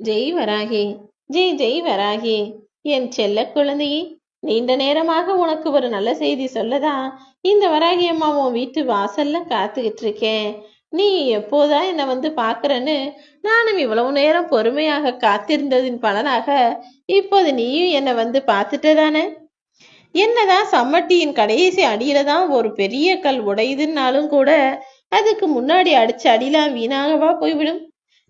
ஜெய் வராகி, ஜெய் ஜெய் வராகி. என் செல்ல குழந்தையே, நீண்ட நேரமாக உனக்கு ஒரு நல்ல செய்தி சொல்லதான் இந்த வராகி அம்மா உன் வீட்டு வாசல்ல காத்துக்கிட்டு இருக்கேன். நீ எப்போதான் என்னை வந்து பாக்குறன்னு நானும் இவ்வளவு நேரம் பொறுமையாக காத்திருந்ததின் பலனாக இப்போது நீயும் என்னை வந்து பார்த்துட்டதானே. என்னதான் சம்மட்டியின் கடைசி அடியில தான் ஒரு பெரிய கல் உடையுதுன்னாலும் கூட அதுக்கு முன்னாடி அடிச்ச அடிலாம் வீணாகவா போய்விடும்?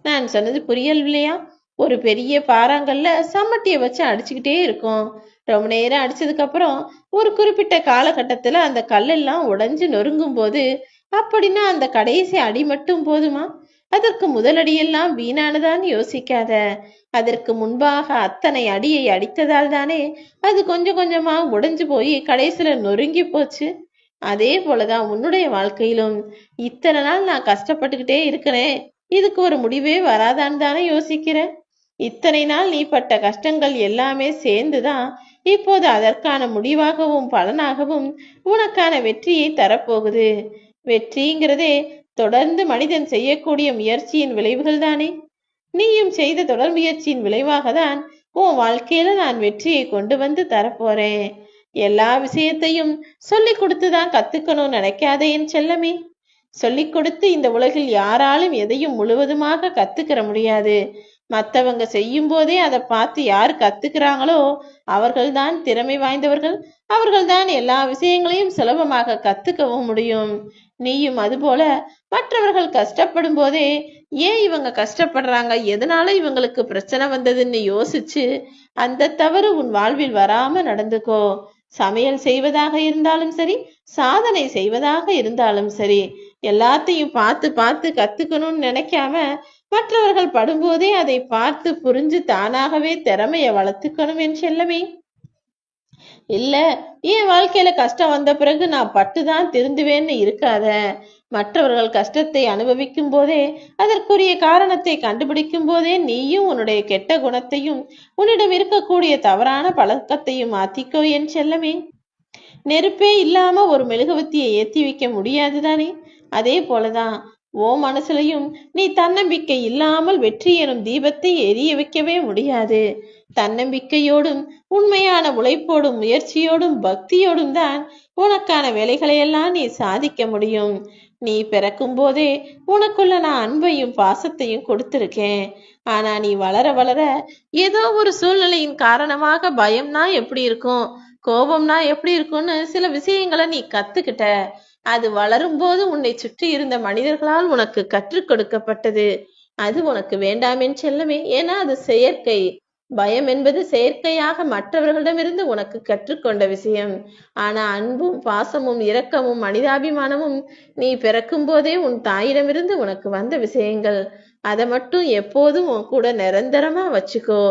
நான் சொன்னது புரியலையா? ஒரு பெரிய பாறாங்கல்ல சம்மட்டியை வச்சு அடிச்சுக்கிட்டே இருக்கும். ரொம்ப நேரம் அடிச்சதுக்கு அப்புறம் ஒரு குறிப்பிட்ட காலகட்டத்துல அந்த கல்லெல்லாம் உடைஞ்சு நொறுங்கும் போது அப்படின்னா அந்த கடைசி அடி மட்டும் போதுமா? அதற்கு முதலடியெல்லாம் வீணானதான்னு யோசிக்காத. அதற்கு முன்பாக அத்தனை அடியை அடித்ததால் தானே அது கொஞ்சம் கொஞ்சமா உடைஞ்சு போய் கடைசியில நொறுங்கி போச்சு. அதே போலதான் உன்னுடைய வாழ்க்கையிலும் இத்தனை நாள் நான் கஷ்டப்பட்டுக்கிட்டே இருக்கிறேன், இதுக்கு ஒரு முடிவே வராதான்னு தானே யோசிக்கிறேன். இத்தனை நாள் நீ பட்ட கஷ்டங்கள் எல்லாமே சேர்ந்துதான் இப்போது அதற்கான முடிவாகவும் பலனாகவும் உனக்கான வெற்றியை தரப்போகுது. வெற்றிங்கிறதே தொடர்ந்து மனிதன் செய்யக்கூடிய முயற்சியின் விளைவுகள் தானே. நீயும் செய்த தொடர் முயற்சியின் விளைவாக தான் உன் வாழ்க்கையில நான் வெற்றியை கொண்டு வந்து தரப்போறேன். எல்லா விஷயத்தையும் சொல்லி கொடுத்துதான் கத்துக்கணும்னு நினைக்காதே என் செல்லமே. சொல்லி கொடுத்து இந்த உலகில் யாராலும் எதையும் முழுவதுமாக கத்துக்கிற முடியாது. மற்றவங்க செய்யும் போதே அதை பார்த்து யார் கத்துக்கிறாங்களோ அவர்கள்தான் திறமை வாய்ந்தவர்கள். அவர்கள்தான் எல்லா விஷயங்களையும் சுலபமாக கத்துக்கவும் முடியும். நீயும் அதுபோல மற்றவர்கள் கஷ்டப்படும் போதே ஏன் இவங்க கஷ்டப்படுறாங்க, எதனால இவங்களுக்கு பிரச்சனை வந்ததுன்னு யோசிச்சு அந்த தவறு உன் வாழ்வில் வராம நடந்துக்கோ. சமையல் செய்வதாக இருந்தாலும் சரி, சாதனை செய்வதாக இருந்தாலும் சரி, எல்லாத்தையும் பார்த்து பார்த்து கத்துக்கணும்னு நினைக்காம மற்றவர்கள் படும்போதே அதை பார்த்து புரிஞ்சு தானாகவே திறமைய வளர்த்துக்கணும் என் செல்லமே. இல்ல, என் வாழ்க்கையில கஷ்டம் வந்த பிறகு நான் பட்டுதான் திருந்துவேன்னு இருக்காத. மற்றவர்கள் கஷ்டத்தை அனுபவிக்கும் போதே அதற்குரிய காரணத்தை கண்டுபிடிக்கும் போதே நீயும் உன்னுடைய கெட்ட குணத்தையும் உன்னிடம் இருக்கக்கூடிய தவறான பழக்கத்தையும் மாத்திக்கோ என் செல்லமே. நெருப்பே இல்லாம ஒரு மெழுகுவத்தியை ஏத்தி வைக்க முடியாது தானே. அதே போலதான் ஓ மனசுலையும் நீ தன்னம்பிக்கை இல்லாமல் வெற்றி எனும் தீபத்தை எரிய வைக்கவே முடியாது. தன்னம்பிக்கையோடும் உண்மையான உழைப்போடும் முயற்சியோடும் பக்தியோடும் தான் உனக்கான வேலைகளையெல்லாம் நீ சாதிக்க முடியும். நீ பிறக்கும் போதே உனக்குள்ள நான் அன்பையும் பாசத்தையும் கொடுத்திருக்கேன். ஆனா நீ வளர வளர ஏதோ ஒரு சூழ்நிலையின் காரணமாக பயம்னா எப்படி இருக்கும், கோபம்னா எப்படி இருக்கும்னு சில விஷயங்களை நீ கத்துக்கிட்ட. அது வளரும் போது உன்னை சுற்றி இருந்த மனிதர்களால் உனக்கு கற்றுக் கொடுக்கப்பட்டது. அது உனக்கு வேண்டாமே செல்லமே. ஏன்னா அது செயற்கை. பயம் என்பது செயற்கையாக மற்றவர்களிடமிருந்து உனக்கு கற்றுக்கொண்ட விஷயம். ஆனா அன்பும் பாசமும் இரக்கமும் மனிதாபிமானமும் நீ பிறக்கும் போதே உன் தாயிடமிருந்து உனக்கு வந்த விஷயங்கள். அதை மட்டும் எப்போதும் உன் கூட நிரந்தரமா வச்சுக்கோ.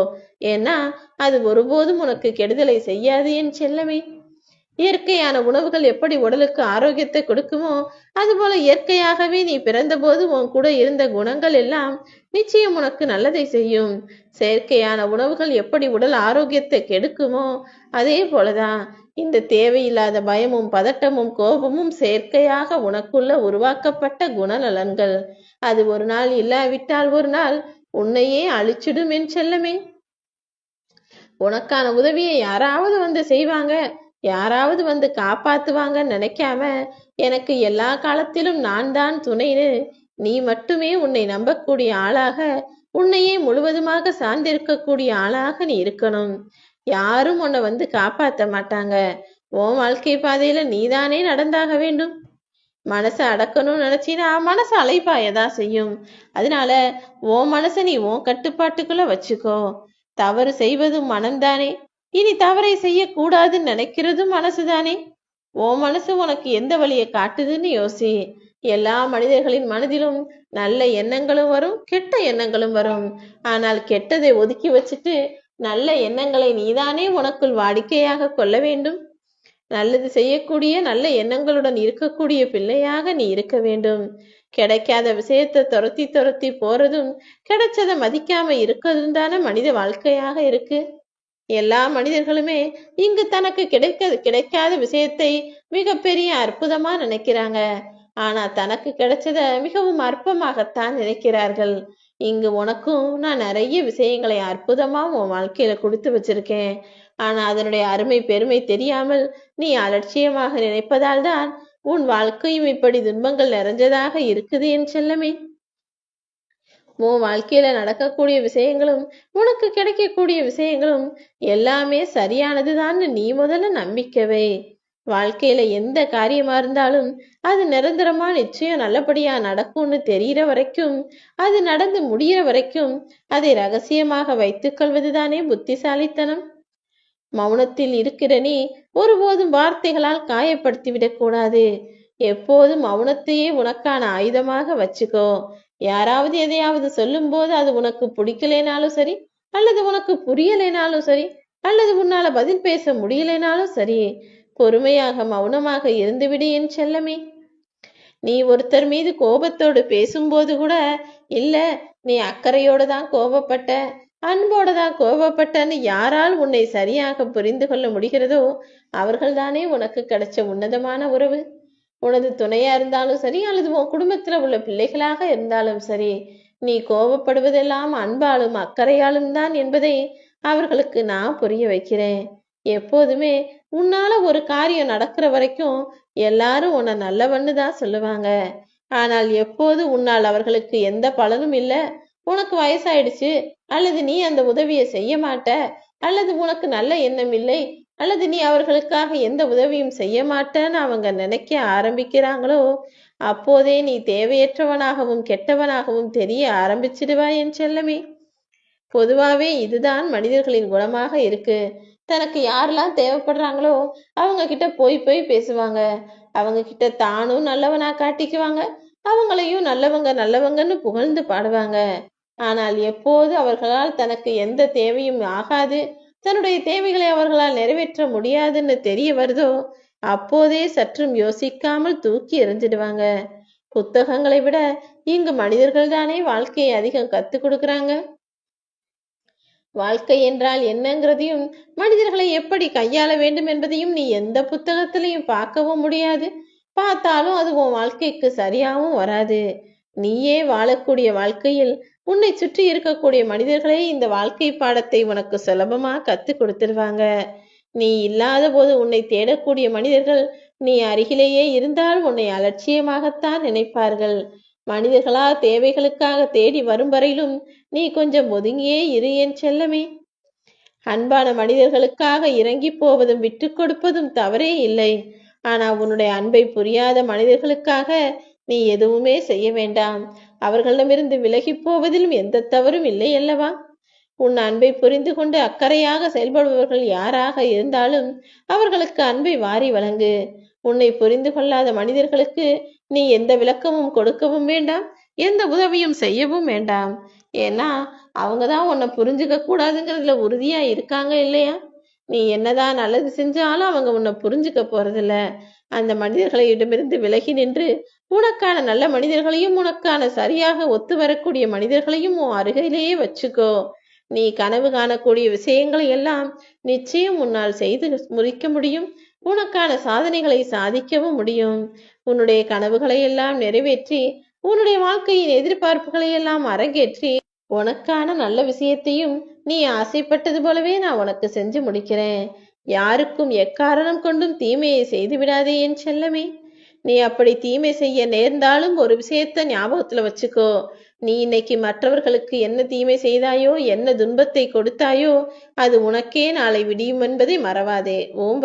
ஏன்னா அது ஒருபோதும் உனக்கு கெடுதலை செய்யாது என் செல்லமே. இயற்கையான உணவுகள் எப்படி உடலுக்கு ஆரோக்கியத்தை கொடுக்குமோ அதுபோல இயற்கையாகவே நீ பிறந்த போது உன் கூட இருந்த குணங்கள் எல்லாம் நிச்சயம் உனக்கு நல்லதை செய்யும். செயற்கையான உணவுகள் எப்படி உடல் ஆரோக்கியத்தை கெடுக்குமோ அதே போலதான் இந்த தேவையில்லாத பயமும் பதட்டமும் கோபமும் செயற்கையாக உனக்குள்ள உருவாக்கப்பட்ட குணநலன்கள். அது ஒரு நாள் இல்லாவிட்டால் ஒரு நாள் உன்னையே அழிச்சிடும் என் செல்லமே. உனக்கான உதவியை யாராவது வந்து செய்வாங்க, யாராவது வந்து காப்பாத்துவாங்கன்னு நினைக்காம எனக்கு எல்லா காலத்திலும் நான் தான் துணைன்னு நீ மட்டுமே உன்னை நம்பக்கூடிய ஆளாக, உன்னையே முழுவதுமாக சார்ந்திருக்கக்கூடிய ஆளாக நீ இருக்கணும். யாரும் உன்னை வந்து காப்பாத்த மாட்டாங்க. உன் வாழ்க்கை பாதையில நீதானே நடந்தாக வேண்டும். மனசை அடக்கணும்னு நினைச்சினா மனசு அலைப்பாயதான் செய்யும். அதனால உன் மனசை நீ உன் கட்டுப்பாட்டுக்குள்ள வச்சுக்கோ. தவறு செய்வதும் மனம்தானே, இனி தவறை செய்யக்கூடாதுன்னு நினைக்கிறதும் மனசுதானே. ஓ மனசு உனக்கு எந்த வழியை காட்டுதுன்னு யோசி. எல்லா மனிதர்களின் மனதிலும் நல்ல எண்ணங்களும் வரும், கெட்ட எண்ணங்களும் வரும். ஆனால் கெட்டதை ஒதுக்கி வச்சுட்டு நல்ல எண்ணங்களை நீதானே உனக்குள் வாடிக்கையாக கொள்ள வேண்டும். நல்லது செய்யக்கூடிய நல்ல எண்ணங்களுடன் இருக்கக்கூடிய பிள்ளையாக நீ இருக்க வேண்டும். கிடைக்காத விஷயத்தை துரத்தி துரத்தி போறதும் கிடைச்சதை மதிக்காம இருக்கிறதும் தானே மனித வாழ்க்கையாக இருக்கு. எல்லா மனிதர்களுமே இங்கு தனக்கு கிடைக்காத விஷயத்தை மிகப்பெரிய அற்புதமா நினைக்கிறாங்க. ஆனா தனக்கு கிடைச்சத மிகவும் அற்பமாகத்தான் நினைக்கிறார்கள். இங்கு உனக்கும் நான் நிறைய விஷயங்களை அற்புதமா உன் வாழ்க்கையில கொடுத்து வச்சிருக்கேன். ஆனா அதனுடைய அருமை பெருமை தெரியாமல் நீ அலட்சியமாக நினைப்பதால் தான் உன் வாழ்க்கையும் இப்படி துன்பங்கள் நிறைஞ்சதாக இருக்குது என் செல்லமே. உன் வாழ்க்கையில நடக்கக்கூடிய விஷயங்களும் உனக்கு கிடைக்கக்கூடிய விஷயங்களும் எல்லாமே சரியானதுதான்னு நீ முதல்ல நம்பிக்கவே. வாழ்க்கையில எந்த காரியமா இருந்தாலும் அது நிரந்தரமா நிச்சயம் நல்லபடியா நடக்கும்னு தெரிகிற வரைக்கும், அது நடந்து முடிகிற வரைக்கும் அதை ரகசியமாக வைத்துக் கொள்வதுதானே புத்திசாலித்தனம். மௌனத்தில் இருக்கிற நீ ஒருபோதும் வார்த்தைகளால் காயப்படுத்திவிடக் கூடாது. எப்போதும் மௌனத்தையே உனக்கான ஆயுதமாக வச்சுக்கோ. யாராவது எதையாவது சொல்லும் போது அது உனக்கு பிடிக்கலைனாலும் சரி, அல்லது உனக்கு புரியலைனாலும் சரி, அல்லது உன்னால பதில் பேச முடியலைனாலும் சரி, பொறுமையாக மௌனமாக இருந்துவிடு என் செல்லமே. நீ ஒருத்தர் மீது கோபத்தோடு பேசும்போது கூட, இல்ல நீ அக்கறையோடு தான் கோபப்பட்ட, அன்போடு தான் கோபப்பட்டன்னு யாரால் உன்னை சரியாக புரிந்து கொள்ள முடிகிறதோ அவர்கள்தானே உனக்கு கிடைச்ச உன்னதமான உறவு. உனது துணையா இருந்தாலும் சரி, அல்லது உன் குடும்பத்துல உள்ள பிள்ளைகளாக இருந்தாலும் சரி, நீ கோபப்படுவதெல்லாம் அன்பாலும் அக்கறையாலும் தான் என்பதை அவர்களுக்கு நான் புரிய வைக்கிறேன். எப்போதுமே உன்னால ஒரு காரியம் நடக்கிற வரைக்கும் எல்லாரும் உன்னை நல்லவன்னு தான் சொல்லுவாங்க. ஆனால் எப்போது உன்னால் அவர்களுக்கு எந்த பலனும் இல்ல, உனக்கு வயசாயிடுச்சு, அல்லது நீ அந்த உதவியை செய்ய மாட்ட, அல்லது உனக்கு நல்ல எண்ணம் இல்லை, அல்லது நீ அவர்களுக்காக எந்த உதவியும் செய்ய மாட்டேன்னு அவங்க நினைக்க ஆரம்பிக்கிறாங்களோ அப்போதே நீ தேவையற்றவனாகவும் கெட்டவனாகவும் தெரிய ஆரம்பிச்சிடுவாய் என் செல்லமே. பொதுவாவே இதுதான் மனிதர்களின் குணமாக இருக்கு. தனக்கு யாரெல்லாம் தேவைப்படுறாங்களோ அவங்க கிட்ட போய் போய் பேசுவாங்க. அவங்க கிட்ட தானும் நல்லவனா காட்டிக்குவாங்க, அவங்களையும் நல்லவங்க நல்லவங்கன்னு புகழ்ந்து பாடுவாங்க. ஆனால் எப்போது அவர்களால் தனக்கு எந்த தேவையும் ஆகாது, தன்னுடைய தேவைகளை அவர்களால் நிறைவேற்ற முடியாதுன்னு தெரிய வருதோ அப்போதே சற்றும் யோசிக்காமல் தூக்கி எறிஞ்சிடுவாங்க. புத்தகங்களை விட இங்கு மனிதர்கள் தானே வாழ்க்கையை அதிகம் கத்துக் கொடுக்கறாங்க. வாழ்க்கை என்றால் என்னங்கிறதையும், மனிதர்களை எப்படி கையாள வேண்டும் என்பதையும் நீ எந்த புத்தகத்திலையும் பார்க்கவும் முடியாது. பார்த்தாலும் அது உன் வாழ்க்கைக்கு சரியாகவும் வராது. நீயே வாழக்கூடிய வாழ்க்கையில் உன்னை சுற்றி இருக்கக்கூடிய மனிதர்களே இந்த வாழ்க்கை பாடத்தை உனக்கு சுலபமா கத்து கொடுத்துருவாங்க. நீ இல்லாத போது உன்னை தேடக்கூடிய மனிதர்கள் நீ அருகிலேயே இருந்தால் உன்னை அலட்சியமாகத்தான் நினைப்பார்கள். மனிதர்களா தேவைகளுக்காக தேடி வரும் வரையிலும் நீ கொஞ்சம் ஒதுங்கியே இரு என் செல்லமே. அன்பான மனிதர்களுக்காக இறங்கி போவதும் விட்டு கொடுப்பதும் தவறே இல்லை. ஆனா உன்னுடைய அன்பை புரியாத மனிதர்களுக்காக நீ எதுவுமே செய்ய வேண்டாம். அவர்களிடமிருந்து விலகி போவதிலும் எந்த தவறும் இல்லை அல்லவா? உன் அன்பை புரிந்து கொண்டு அக்கறையாக செயல்படுபவர்கள் யாராக இருந்தாலும் அவர்களுக்கு அன்பை வாரி வழங்கு. உன்னை புரிந்து கொள்ளாத மனிதர்களுக்கு நீ எந்த விளக்கமும் கொடுக்கவும் வேண்டாம், எந்த உதவியும் செய்யவும் வேண்டாம். ஏன்னா அவங்கதான் உன்னை புரிஞ்சுக்க கூடாதுங்கிறதுல உறுதியா இருக்காங்க இல்லையா? நீ என்னதான் நல்லது செஞ்சாலும் அவங்க உன்னை புரிஞ்சுக்க போறதில்ல. அந்த மனிதர்களிடமிருந்து விலகி நின்று உனக்கான நல்ல மனிதர்களையும் உனக்கான சரியாக ஒத்து வரக்கூடிய மனிதர்களையும் உன் அருகிலேயே வச்சுக்கோ. நீ கனவு காணக்கூடிய விஷயங்களை எல்லாம் நிச்சயம் உன்னால் செய்து முடிக்க முடியும். உனக்கான சாதனைகளை சாதிக்கவும் முடியும். உன்னுடைய கனவுகளை எல்லாம் நிறைவேற்றி, உன்னுடைய வாழ்க்கையின் எதிர்பார்ப்புகளை எல்லாம் அரங்கேற்றி, உனக்கான நல்ல விஷயத்தையும் நீ ஆசைப்பட்டது போலவே நான் உனக்கு செஞ்சு முடிக்கிறேன். யாருக்கும் எக்காரணம் கொண்டும் தீமையை செய்து விடாதே என் செல்லமே. நீ அப்படி தீமை செய்ய நேர்ந்தாலும் ஒரு விஷயத்த ஞாபகத்துல வச்சுக்கோ. நீ இன்னைக்கு மற்றவர்களுக்கு என்ன தீமை செய்தாயோ, என்ன துன்பத்தை கொடுத்தாயோ, அது உனக்கே நாளை விடியும் என்பதை மறவாதே. ஓம்